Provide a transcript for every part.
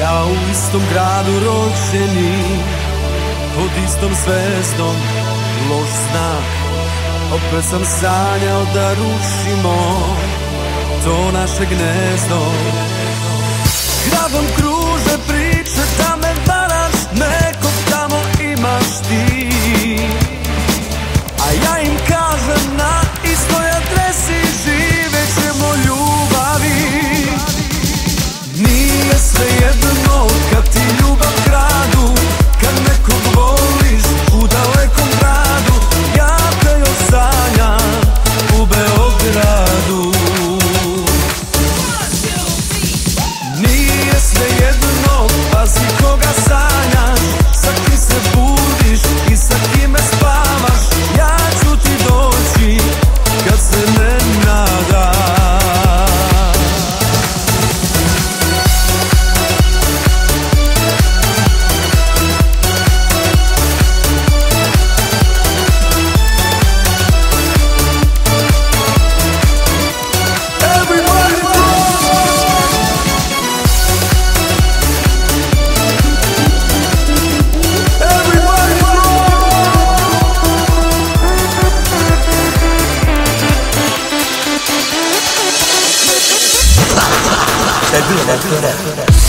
Ja u istom gradu rođeni, pod istom zvezdom, loš znak. Opet sam sanjao da rušimo to naše gnezdo. Gradom kruže priče da me varaš, nekog tamo imaš ti, a ja im kažem na istoj adresi živet ćemo ljubavi. Nije svejedno kad ti ljubav kradu, kad nekog voliš u dalekom gradu. Ja te još sanjam u Beogradu. Nije svejedno, pazi koga sanjaš, sa kim se budiš i sa kime spavaš. Ja ću ti doći kad se ne nadaš.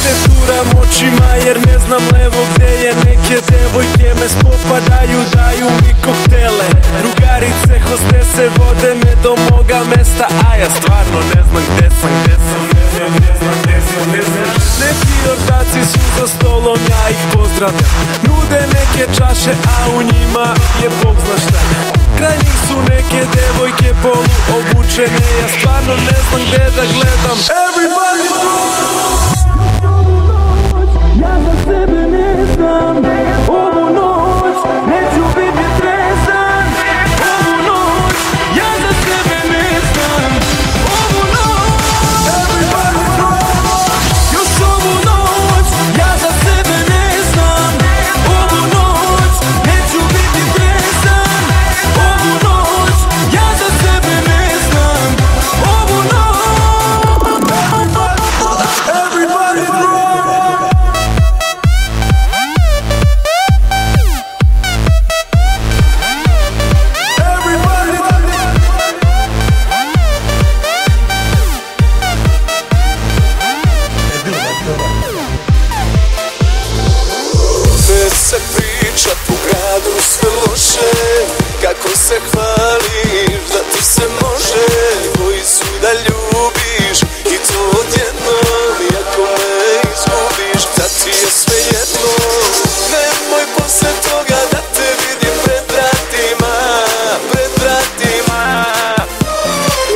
Ne turam očima jer ne znam levo gde je. Neke devojke me spopadaju, daju mi koktele. Drugarice, hostese vode me do moga mesta, a ja stvarno ne znam gde sam. Neki ortaci su za stolom, ja ih pozdravljam. Nude neke čaše, a u njima je Bog zna šta. Kraj njih su neke devojke polu obučene. Ja stvarno ne znam gde da gledam. Everybody ja za sebe ne znam. Ovu noć neću biti trezan. Ovu noć ja za sebe ne znam. Ovu noć još ovu noć ja za sebe ne znam. Ovu noć neću biti trezan. Ovu noć ja za sebe ne znam. Ovu noć everybody se priča po gradu sve loše, kako se hvališ da ti se može. Koji su da ljubiš i to odjednom, iako me izgubiš, da ti je sve jedno. Nemoj posle toga da te vidim pred vratima.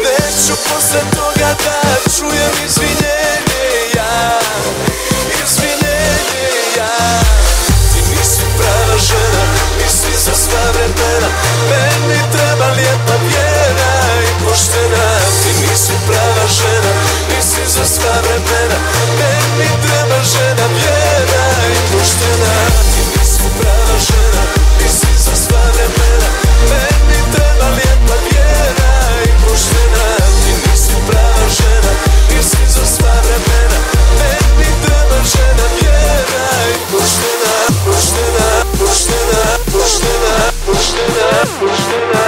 Neću posle toga da čujem izvinjenje ja. Žena, nisi za sva vremena. Meni treba lijepa, vjera i poštena. Ti nisi prava žena, nisi za sva vremena. Meni treba žena, vjera i poštena. Ti nisi prava žena, nisi za sva vremena. Meni treba lijepa, vjera i poštena. Ti nisi prava žena, nisi za sva vremena. Meni treba žena, vjera i poštena. Poštena, poštena, poštena, poštena, poštena,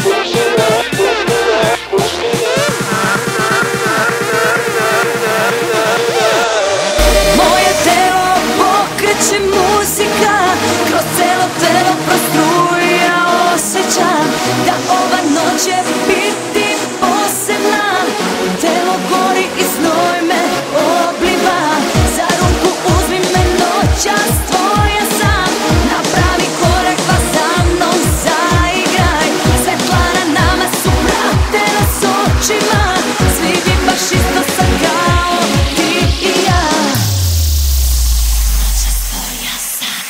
poštena, poštena, moje telo pokreće muzika, kroz celo telo prostruja osjećam da ova noć će biti posebna. Telo gori i znoj me obliva. Za ruku uzmi me noćas, tvoja sam. Napravi korak pa za mnom zaigraj. Svetlana nama su prate nas očima. Svi bi baš isto sad kao ti i ja. Noćas tvoja sam.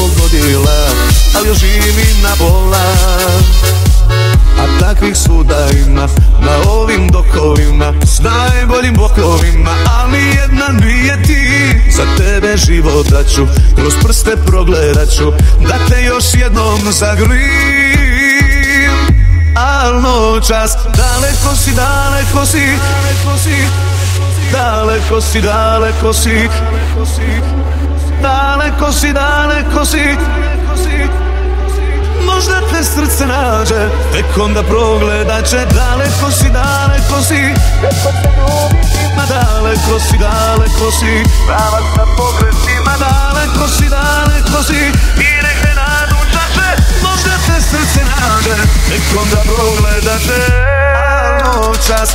pogodila, ali još živim i na pola. A takvih svuda ima na ovim dokovima, s najboljim bokovima, ali jedna nije ti. Za tebe život daću, kroz prste progledat ću, da te još jednom zagrim. Al noćas daleko si, daleko si, daleko si, daleko si, daleko si, daleko si. Možda te srce nađe, tek onda progledat će. Daleko si, daleko si, ma daleko si, daleko si, pravac na pogrebima. Daleko si, daleko si, i nek te nadučaše. Možda te srce nađe, tek onda progledat će. A noćas